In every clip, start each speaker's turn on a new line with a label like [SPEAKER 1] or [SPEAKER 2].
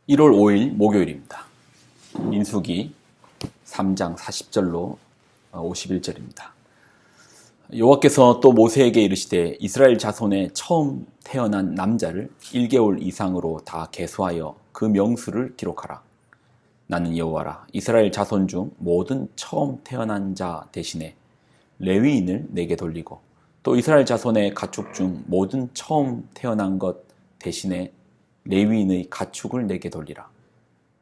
[SPEAKER 1] 1월 5일 목요일입니다. 민수기 3장 40절로 51절입니다. 여호와께서 또 모세에게 이르시되 이스라엘 자손의 처음 태어난 남자를 1개월 이상으로 다 계수하여 그 명수를 기록하라. 나는 여호와라. 이스라엘 자손 중 모든 처음 태어난 자 대신에 레위인을 내게 돌리고 또 이스라엘 자손의 가축 중 모든 처음 태어난 것 대신에 레위인의 가축을 내게 돌리라.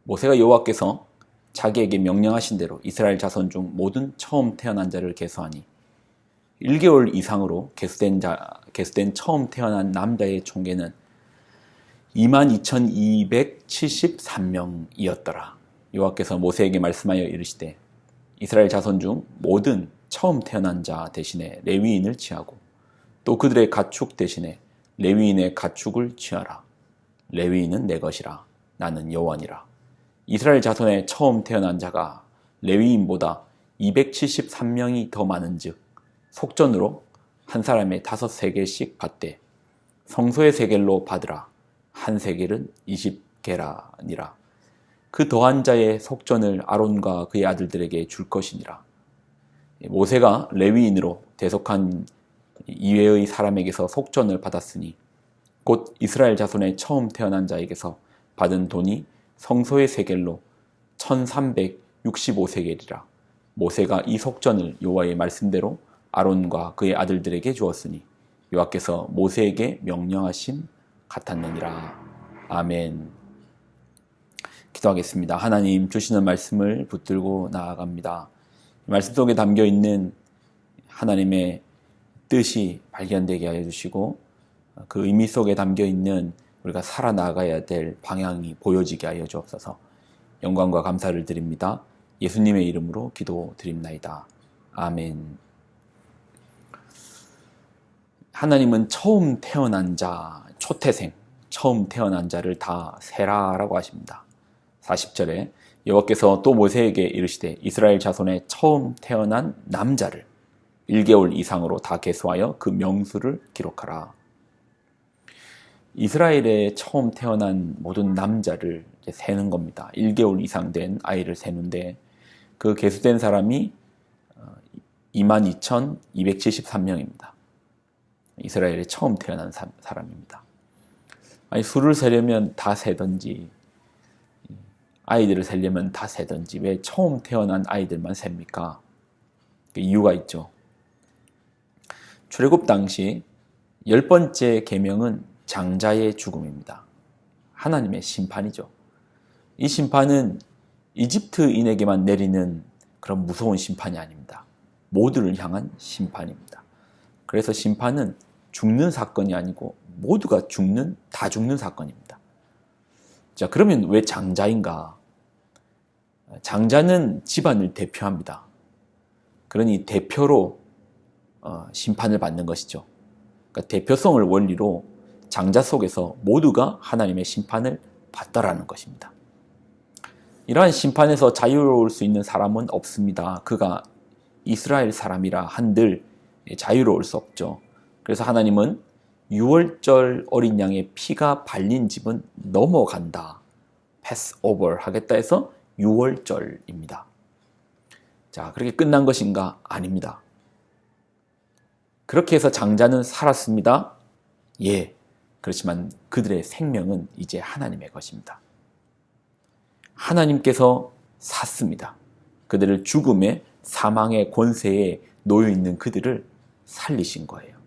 [SPEAKER 1] 모세가 여호와께서 자기에게 명령하신 대로 이스라엘 자손 중 모든 처음 태어난 자를 계수하니 1개월 이상으로 계수된 처음 태어난 남자의 총계는 22,273명이었더라. 여호와께서 모세에게 말씀하여 이르시되 이스라엘 자손 중 모든 처음 태어난 자 대신에 레위인을 취하고 또 그들의 가축 대신에 레위인의 가축을 취하라. 레위인은 내 것이라. 나는 여호와니라. 이스라엘 자손의 처음 태어난 자가 레위인보다 273명이 더 많은즉 속전으로 한 사람에 5세겔씩 받되 성소의 세겔로 받으라. 한 세겔은 20게라니라. 그 더한 자의 속전을 아론과 그의 아들들에게 줄 것이니라. 모세가 레위인으로 대속한 이외의 사람에게서 속전을 받았으니 곧 이스라엘 자손의 처음 태어난 자에게서 받은 돈이 성소의 세겔로 1365세겔이라. 모세가 이 속전을 여호와의 말씀대로 아론과 그의 아들들에게 주었으니 여호와께서 모세에게 명령하심 같았느니라. 아멘. 기도하겠습니다. 하나님 주시는 말씀을 붙들고 나아갑니다. 말씀 속에 담겨있는 하나님의 뜻이 발견되게 하여 주시고 그 의미 속에 담겨있는 우리가 살아나가야 될 방향이 보여지게 하여 주옵소서. 영광과 감사를 드립니다. 예수님의 이름으로 기도드립나이다. 아멘. 하나님은 처음 태어난 자, 초태생, 처음 태어난 자를 다 세라라고 하십니다. 40절에 여호와께서 또 모세에게 이르시되 이스라엘 자손의 처음 태어난 남자를 1개월 이상으로 다 계수하여 그 명수를 기록하라. 이스라엘에 처음 태어난 모든 남자를 세는 겁니다. 1개월 이상 된 아이를 세는데 그 계수된 사람이 22,273명입니다. 이스라엘에 처음 태어난 사람입니다. 아니, 수를 세려면 다 세든지 아이들을 세려면 다 세든지 왜 처음 태어난 아이들만 셉니까? 그 이유가 있죠. 출애굽 당시 10번째 계명은 장자의 죽음입니다. 하나님의 심판이죠. 이 심판은 이집트인에게만 내리는 그런 무서운 심판이 아닙니다. 모두를 향한 심판입니다. 그래서 심판은 죽는 사건이 아니고 모두가 다 죽는 사건입니다. 자, 그러면 왜 장자인가? 장자는 집안을 대표합니다. 그러니 대표로 심판을 받는 것이죠. 그러니까 대표성을 원리로 장자 속에서 모두가 하나님의 심판을 받더라는 것입니다. 이러한 심판에서 자유로울 수 있는 사람은 없습니다. 그가 이스라엘 사람이라 한들 자유로울 수 없죠. 그래서 하나님은 6월절 어린 양의 피가 발린 집은 넘어간다. 패스 오버 하겠다 해서 6월절입니다. 자, 그렇게 끝난 것인가? 아닙니다. 그렇게 해서 장자는 살았습니다. 예. 그렇지만 그들의 생명은 이제 하나님의 것입니다. 하나님께서 샀습니다. 그들을 죽음의 사망의 권세에 놓여 있는 그들을 살리신 거예요.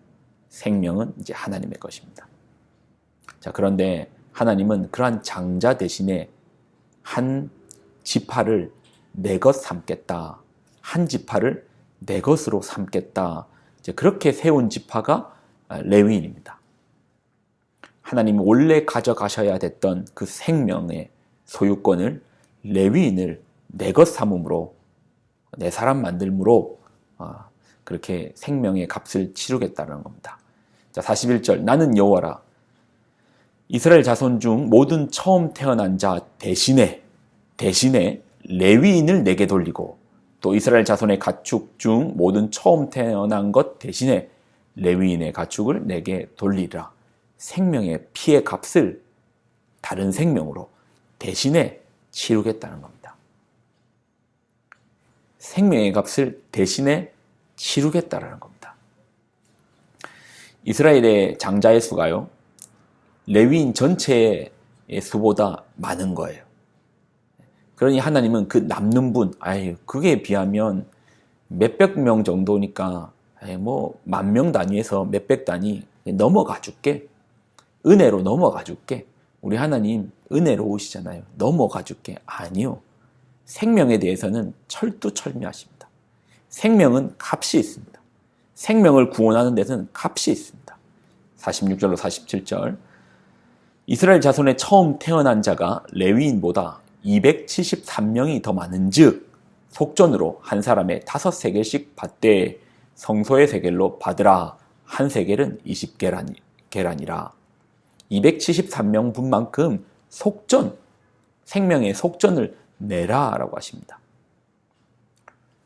[SPEAKER 1] 생명은 이제 하나님의 것입니다. 자, 그런데 하나님은 그러한 장자 대신에 한 지파를 내 것 삼겠다. 한 지파를 내 것으로 삼겠다. 이제 그렇게 세운 지파가 레위인입니다. 하나님이 원래 가져가셔야 됐던 그 생명의 소유권을 레위인을 내 것 삼음으로 내 사람 만들므로 그렇게 생명의 값을 치르겠다는 겁니다. 자, 41절 나는 여호와라. 이스라엘 자손 중 모든 처음 태어난 자 대신에 레위인을 내게 돌리고 또 이스라엘 자손의 가축 중 모든 처음 태어난 것 대신에 레위인의 가축을 내게 돌리라. 생명의 피의 값을 다른 생명으로 대신에 치르겠다는 겁니다. 생명의 값을 대신에 치르겠다는 겁니다. 이스라엘의 장자의 수가요, 레위인 전체의 수보다 많은 거예요. 그러니 하나님은 그 남는 분, 그게 비하면 몇백 명 정도니까 뭐 만 명 단위에서 몇백 단위 넘어가 줄게. 은혜로 넘어가 줄게. 우리 하나님 은혜로우시잖아요. 넘어가 줄게. 아니요. 생명에 대해서는 철두철미하십니다. 생명은 값이 있습니다. 생명을 구원하는 데서는 값이 있습니다. 46절로 47절. 이스라엘 자손에 처음 태어난 자가 레위인보다 273명이 더 많은즉 속전으로 한 사람에 5세겔씩 받되 성소의 세겔로 받으라. 한 세겔은 20계란이라. 273명 분만큼 속전, 생명의 속전을 내라라고 하십니다.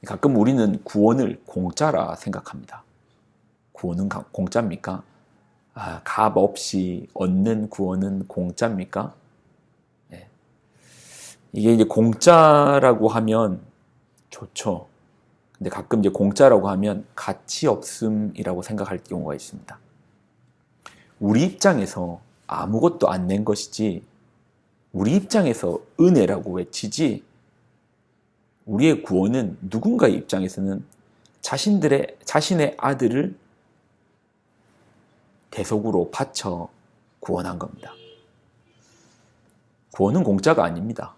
[SPEAKER 1] 가끔 우리는 구원을 공짜라 생각합니다. 구원은 공짜입니까? 값 없이 얻는 구원은 공짜입니까? 네. 이게 이제 공짜라고 하면 좋죠. 근데 가끔 이제 공짜라고 하면 가치 없음이라고 생각할 경우가 있습니다. 우리 입장에서 아무것도 안 낸 것이지, 우리 입장에서 은혜라고 외치지, 우리의 구원은 누군가의 입장에서는 자신의 아들을 대속으로 바쳐 구원한 겁니다. 구원은 공짜가 아닙니다.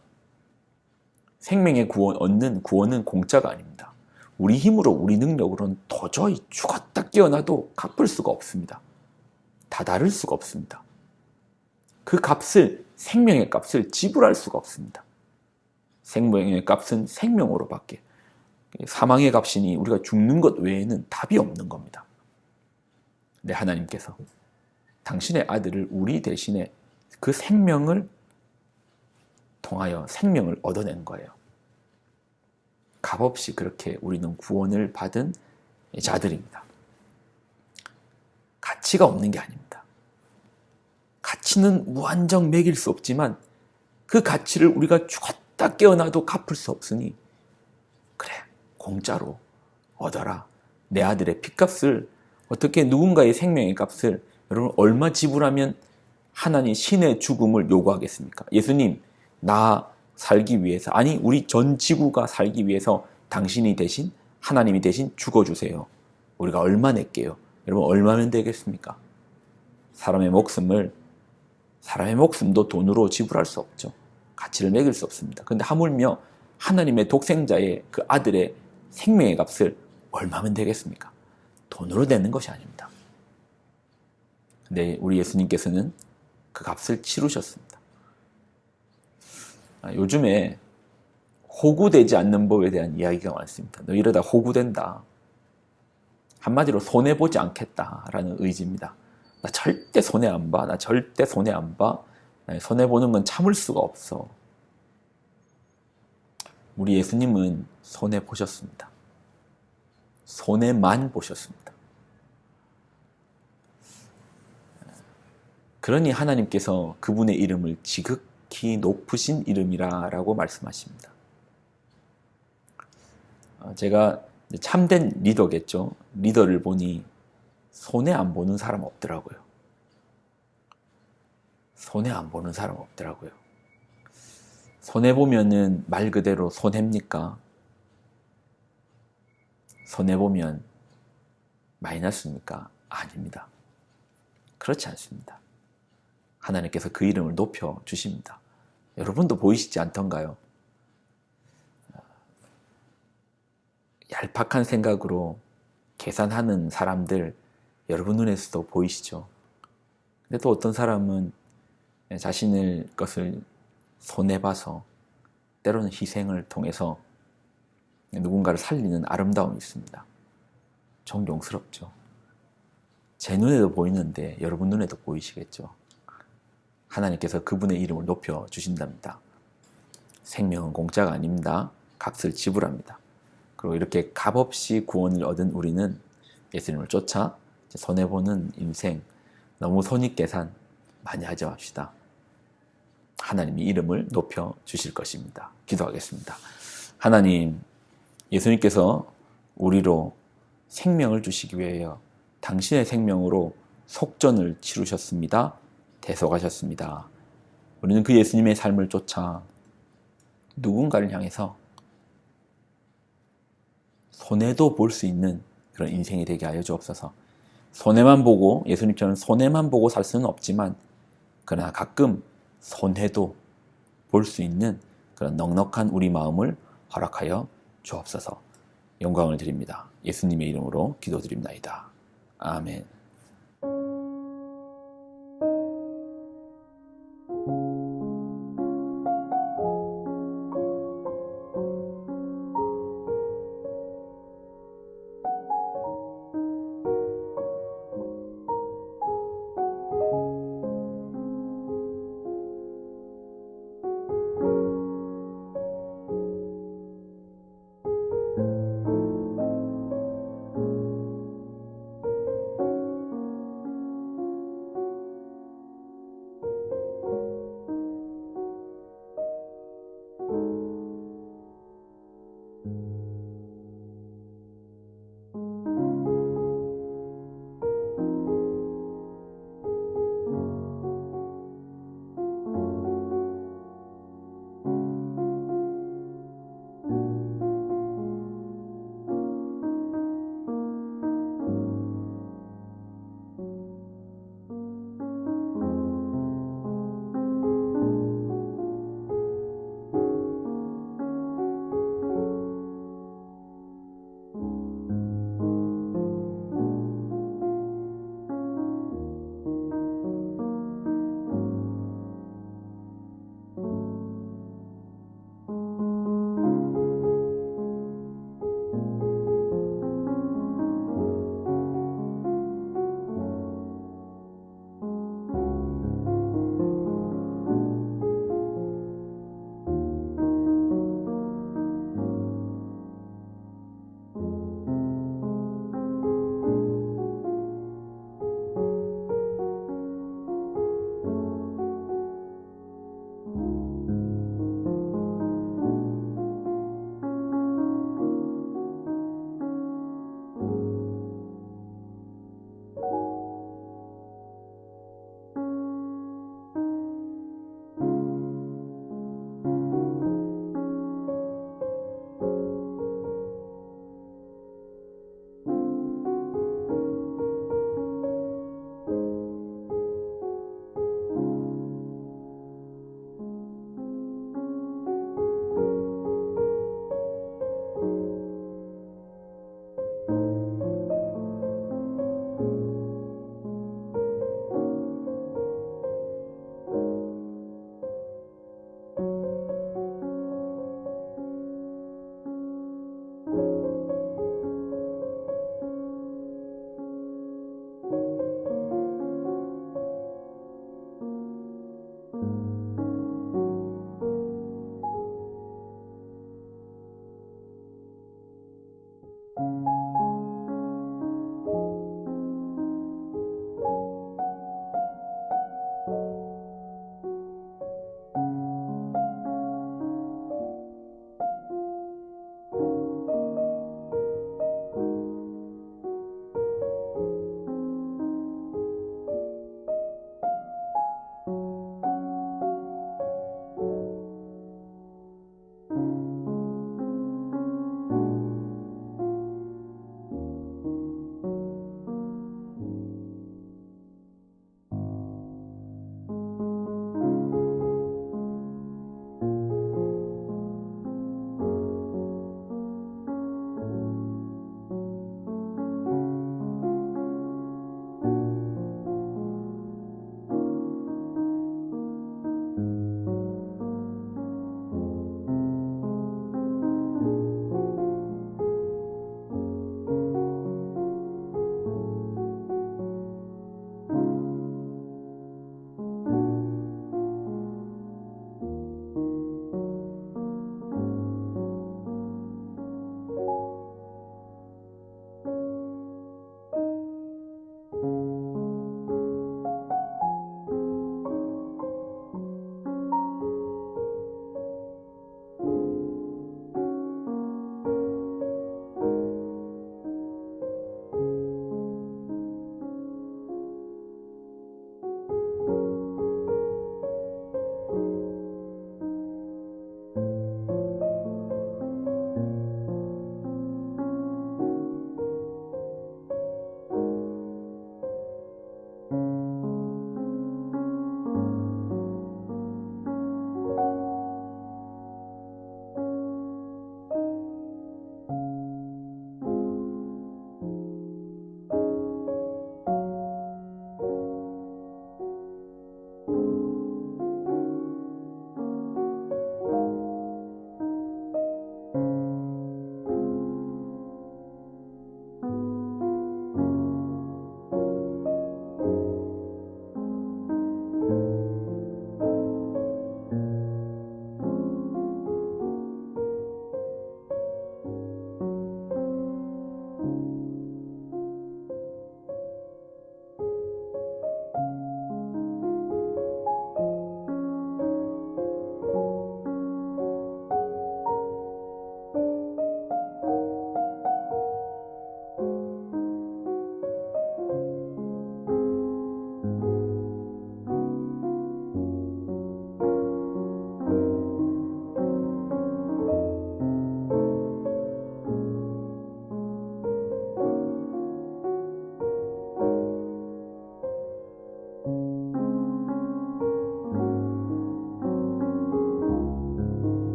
[SPEAKER 1] 생명의 구원 얻는 구원은 공짜가 아닙니다. 우리 힘으로, 우리 능력으로는 도저히 죽었다 깨어나도 갚을 수가 없습니다. 다다를 수가 없습니다. 그 값을, 생명의 값을 지불할 수가 없습니다. 생명의 값은 생명으로밖에, 사망의 값이니 우리가 죽는 것 외에는 답이 없는 겁니다. 근데 하나님께서 당신의 아들을 우리 대신에 그 생명을 통하여 생명을 얻어낸 거예요. 값없이 그렇게 우리는 구원을 받은 자들입니다. 가치가 없는 게 아닙니다. 가치는 무한정 매길 수 없지만 그 가치를 우리가 죽었다 깨어나도 갚을 수 없으니 그래, 공짜로 얻어라. 내 아들의 핏값을, 어떻게 누군가의 생명의 값을 여러분 얼마 지불하면 하나님 신의 죽음을 요구하겠습니까? 예수님, 나 살기 위해서, 아니 우리 전 지구가 살기 위해서 당신이 대신, 하나님이 대신 죽어주세요. 우리가 얼마 낼게요? 여러분 얼마면 되겠습니까? 사람의 목숨도 돈으로 지불할 수 없죠. 가치를 매길 수 없습니다. 그런데 하물며 하나님의 독생자의 그 아들의 생명의 값을 얼마면 되겠습니까? 돈으로 내는 것이 아닙니다. 근데 우리 예수님께서는 그 값을 치르셨습니다. 요즘에 호구되지 않는 법에 대한 이야기가 많습니다. 너 이러다 호구된다. 한마디로 손해보지 않겠다라는 의지입니다. 나 절대 손해 안 봐. 나 절대 손해 안 봐. 손해보는 건 참을 수가 없어. 우리 예수님은 손해보셨습니다. 손해만 보셨습니다. 그러니 하나님께서 그분의 이름을 지극히 높으신 이름이라고 말씀하십니다. 제가 참된 리더겠죠. 리더를 보니 손해 안 보는 사람 없더라고요. 손해 안 보는 사람 없더라고요. 손해 보면은 말 그대로 손해입니까? 손해 보면 마이너스입니까? 아닙니다. 그렇지 않습니다. 하나님께서 그 이름을 높여 주십니다. 여러분도 보이시지 않던가요? 얄팍한 생각으로 계산하는 사람들 여러분 눈에서도 보이시죠? 근데 또 어떤 사람은 자신의 것을 손해봐서 때로는 희생을 통해서 누군가를 살리는 아름다움이 있습니다. 존경스럽죠. 제 눈에도 보이는데 여러분 눈에도 보이시겠죠? 하나님께서 그분의 이름을 높여 주신답니다. 생명은 공짜가 아닙니다. 값을 지불합니다. 그리고 이렇게 값없이 구원을 얻은 우리는 예수님을 쫓아 손해보는 인생, 너무 손익계산 많이 하지 맙시다. 하나님이 이름을 높여 주실 것입니다. 기도하겠습니다. 하나님, 예수님께서 우리로 생명을 주시기 위하여 당신의 생명으로 속전을 치르셨습니다. 대속하셨습니다. 우리는 그 예수님의 삶을 쫓아 누군가를 향해서 손해도 볼 수 있는 그런 인생이 되게 하여 주옵소서. 손해만 보고, 예수님처럼 손해만 보고 살 수는 없지만 그러나 가끔 손해도 볼 수 있는 그런 넉넉한 우리 마음을 허락하여 주옵소서. 영광을 드립니다. 예수님의 이름으로 기도드립나이다. 아멘.